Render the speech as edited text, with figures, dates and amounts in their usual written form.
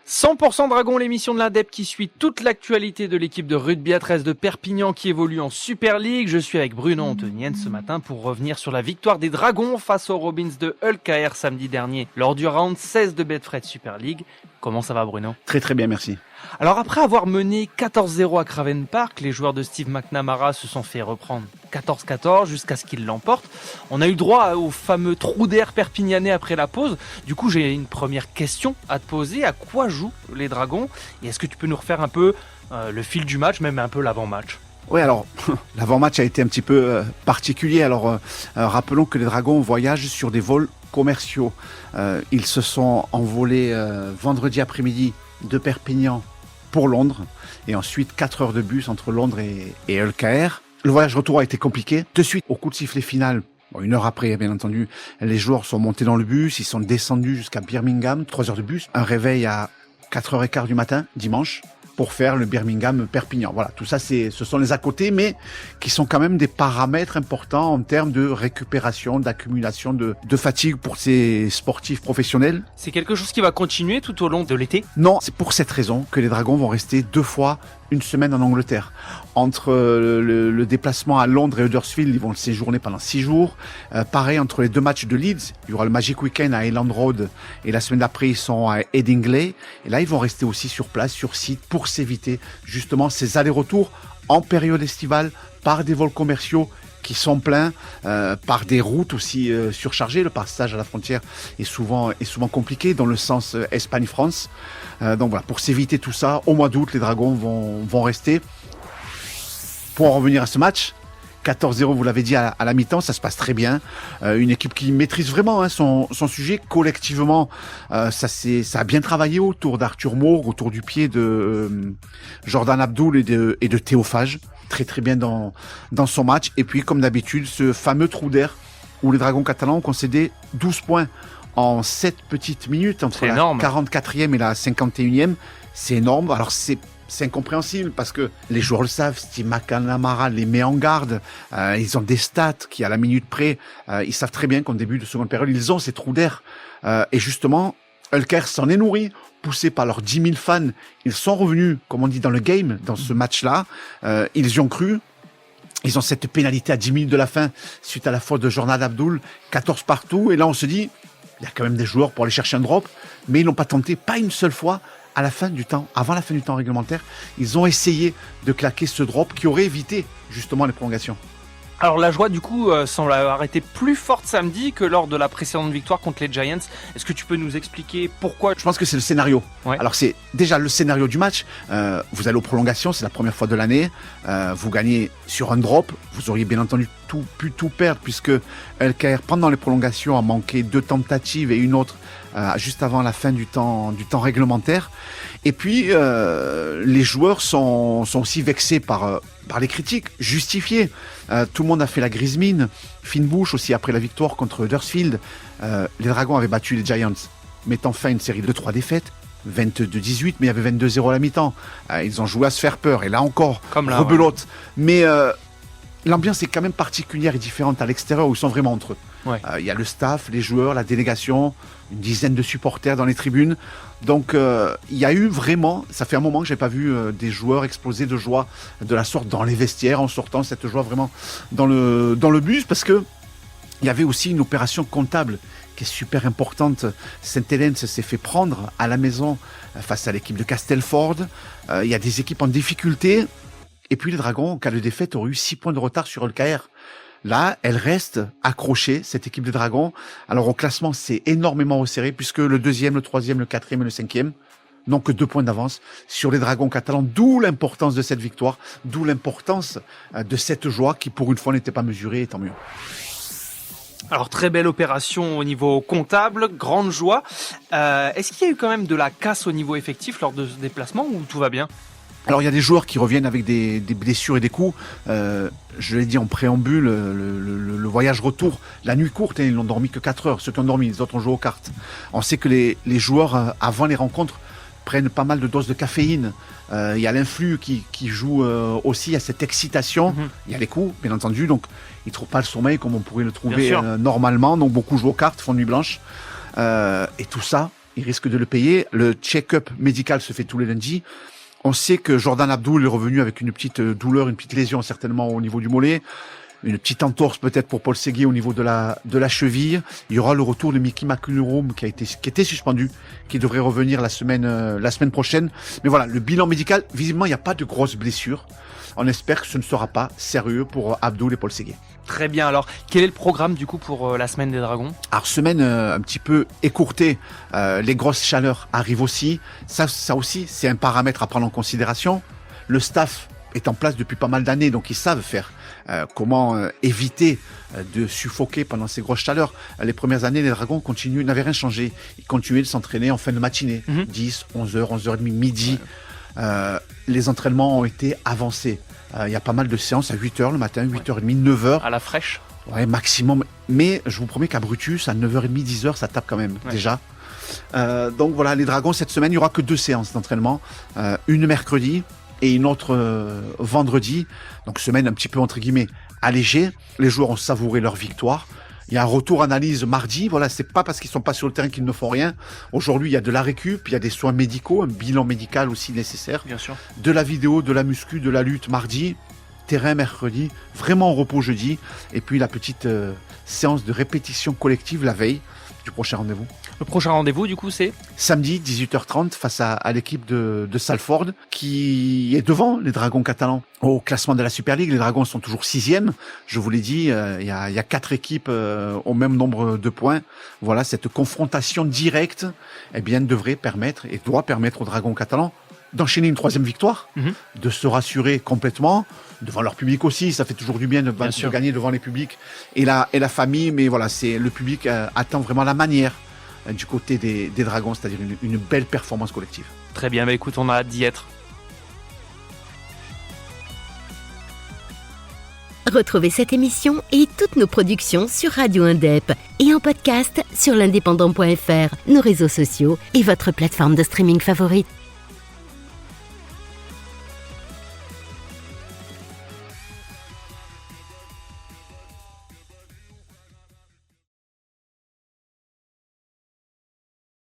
100% Dragon, l'émission de l'Indep qui suit toute l'actualité de l'équipe de rugby à 13 de Perpignan qui évolue en Super League. Je suis avec Bruno Antonienne ce matin pour revenir sur la victoire des Dragons face aux Robins de Hull KR samedi dernier lors du round 16 de Betfred Super League. Comment ça va, Bruno ? Très très bien, merci. Alors après avoir mené 14-0 à Craven Park, les joueurs de Steve McNamara se sont fait reprendre 14-14 jusqu'à ce qu'ils l'emportent. On a eu droit au fameux trou d'air perpignanais après la pause. Du coup, j'ai une première question à te poser. À quoi jouent les Dragons ? Et est-ce que tu peux nous refaire un peu le fil du match, même un peu l'avant-match ? Oui, alors, l'avant-match a été un petit peu particulier. Alors, rappelons que les Dragons voyagent sur des vols commerciaux. Ils se sont envolés vendredi après-midi de Perpignan pour Londres. Et ensuite, 4 heures de bus entre Londres et Hull KR. Le voyage retour a été compliqué. De suite, au coup de sifflet final, une heure après, bien entendu, les joueurs sont montés dans le bus. Ils sont descendus jusqu'à Birmingham, 3 heures de bus. Un réveil à 4h15 du matin, dimanche, pour faire le Birmingham-Perpignan. Voilà, tout ça, ce sont les à côté, mais qui sont quand même des paramètres importants en termes de récupération, d'accumulation de fatigue pour ces sportifs professionnels. C'est quelque chose qui va continuer tout au long de l'été ? Non, c'est pour cette raison que les Dragons vont rester 2 fois une semaine en Angleterre. Entre le déplacement à Londres et Huddersfield, ils vont le séjourner pendant 6 jours. Pareil, entre les 2 matchs de Leeds, il y aura le Magic Weekend à Elland Road et la semaine d'après, ils sont à Headingley. Et là, ils vont rester aussi sur place, sur site, pour s'éviter justement ces allers-retours en période estivale par des vols commerciaux qui sont pleins, par des routes aussi surchargées. Le passage à la frontière est souvent compliqué dans le sens Espagne-France. Donc voilà, pour s'éviter tout ça, au mois d'août, les Dragons vont rester. Pour en revenir à ce match, 14-0, vous l'avez dit, à la mi-temps, ça se passe très bien. Une équipe qui maîtrise vraiment son sujet collectivement. Ça a bien travaillé autour d'Arthur Moore, autour du pied de Jordan Abdul et de Théophage. Très très bien dans son match. Et puis, comme d'habitude, ce fameux trou d'air où les Dragons catalans ont concédé 12 points en 7 petites minutes entre la 44e et la 51e. C'est énorme. Alors, c'est incompréhensible parce que les joueurs le savent. Steve McNamara les met en garde. Ils ont des stats qui, à la minute près, ils savent très bien qu'en début de seconde période, ils ont ces trous d'air. Et justement, Hull KR s'en est nourri, poussés par leurs 10 000 fans. Ils sont revenus, comme on dit, dans le game, dans ce match-là. Ils y ont cru. Ils ont cette pénalité à 10 minutes de la fin suite à la faute de Jordan Abdul, 14 partout. Et là, on se dit, il y a quand même des joueurs pour aller chercher un drop, mais ils n'ont pas tenté, pas une seule fois. À la fin du temps, avant la fin du temps réglementaire, ils ont essayé de claquer ce drop qui aurait évité justement les prolongations. Alors la joie du coup semble avoir été plus forte samedi que lors de la précédente victoire contre les Giants. Est-ce que tu peux nous expliquer pourquoi ? Je pense que c'est le scénario. Ouais. Alors c'est déjà le scénario du match. Vous allez aux prolongations, c'est la première fois de l'année. Vous gagnez sur un drop. Vous auriez bien entendu pu tout perdre puisque Hull KR pendant les prolongations a manqué 2 tentatives et une autre juste avant la fin du temps réglementaire. Et puis les joueurs sont aussi vexés par les critiques justifiées. Tout le monde a fait la grise mine. Finn Bush aussi après la victoire contre Huddersfield. Les Dragons avaient battu les Giants, mettant fin à une série de 3 défaites. 22-18, mais il y avait 22-0 à la mi-temps. Ils ont joué à se faire peur. Et là encore, rebelote. Ouais. Mais l'ambiance est quand même particulière et différente à l'extérieur où ils sont vraiment entre eux. Ouais. Y a le staff, les joueurs, la délégation, une dizaine de supporters dans les tribunes. Donc il y a eu vraiment, ça fait un moment que j'ai pas vu des joueurs exploser de joie de la sorte dans les vestiaires en sortant cette joie vraiment dans le bus parce que il y avait aussi une opération comptable qui est super importante. Saint-Helens s'est fait prendre à la maison face à l'équipe de Castleford. Il y a des équipes en difficulté. Et puis les Dragons, en cas de défaite, auraient eu 6 points de retard sur Hull KR. Là, elle reste accrochée, cette équipe des Dragons. Alors au classement, c'est énormément resserré puisque le 2e, le 3e, le 4e et le 5e n'ont que 2 points d'avance sur les Dragons catalans. D'où l'importance de cette victoire, d'où l'importance de cette joie qui pour une fois n'était pas mesurée, et tant mieux. Alors très belle opération au niveau comptable, grande joie. Est-ce qu'il y a eu quand même de la casse au niveau effectif lors de ce déplacement ou tout va bien ? Alors il y a des joueurs qui reviennent avec des blessures et des coups. Je l'ai dit en préambule, le voyage retour, la nuit courte, ils n'ont dormi que 4 heures. Ceux qui ont dormi, les autres ont joué aux cartes. On sait que les joueurs, avant les rencontres, prennent pas mal de doses de caféine. Il y a l'influx qui joue aussi à cette excitation. Il y a les coups, bien entendu. Donc ils ne trouvent pas le sommeil comme on pourrait le trouver normalement. Donc beaucoup jouent aux cartes, font nuit blanche. Et tout ça il risque de le payer. Le check-up médical se fait tous les lundis. On sait que Jordan Abdul est revenu avec une petite douleur, une petite lésion certainement au niveau du mollet. Une petite entorse peut-être pour Paul Séguier au niveau de la cheville. Il y aura le retour de Mickey McIlroy qui était suspendu, qui devrait revenir la semaine prochaine. Mais voilà, le bilan médical, visiblement il n'y a pas de grosses blessures. On espère que ce ne sera pas sérieux pour Abdul et Paul Séguier. Très bien, alors quel est le programme du coup pour la semaine des Dragons ? Alors semaine un petit peu écourtée, les grosses chaleurs arrivent aussi. Ça aussi c'est un paramètre à prendre en considération. Le staff est en place depuis pas mal d'années, donc ils savent faire comment éviter de suffoquer pendant ces grosses chaleurs. Les premières années, les Dragons n'avaient rien changé. Ils continuaient de s'entraîner en fin de matinée, 10, 11h, 11h30, midi. Les entraînements ont été avancés. Il y a pas mal de séances à 8h le matin, 8h30, 9h. À la fraîche ? Ouais, maximum. Mais je vous promets qu'à Brutus, à 9h30, 10h, ça tape quand même, déjà. Donc voilà, les Dragons, cette semaine, il n'y aura que 2 séances d'entraînement. Une mercredi et une autre vendredi. Donc semaine un petit peu entre guillemets allégée. Les joueurs ont savouré leur victoire. Il y a un retour analyse mardi. Voilà, c'est pas parce qu'ils sont pas sur le terrain qu'ils ne font rien. Aujourd'hui, il y a de la récup, il y a des soins médicaux, un bilan médical aussi nécessaire. Bien sûr. De la vidéo, de la muscu, de la lutte mardi. Terrain mercredi, vraiment en repos jeudi. Et puis la petite séance de répétition collective la veille du prochain rendez-vous. Le prochain rendez-vous, du coup, c'est samedi, 18h30, face à l'équipe de Salford, qui est devant les Dragons catalans au classement de la Super League. Les Dragons sont toujours 6e. Je vous l'ai dit, il y a 4 équipes au même nombre de points. Voilà, cette confrontation directe, eh bien, devrait permettre et doit permettre aux Dragons catalans d'enchaîner une 3e victoire, de se rassurer complètement, devant leur public aussi, ça fait toujours du bien de gagner devant les publics et la famille, mais voilà, c'est le public attend vraiment la manière du côté des Dragons, c'est-à-dire une belle performance collective. Très bien, bah écoute, on a hâte d'y être. Retrouvez cette émission et toutes nos productions sur Radio Indep et en podcast sur l'indépendant.fr, nos réseaux sociaux et votre plateforme de streaming favorite.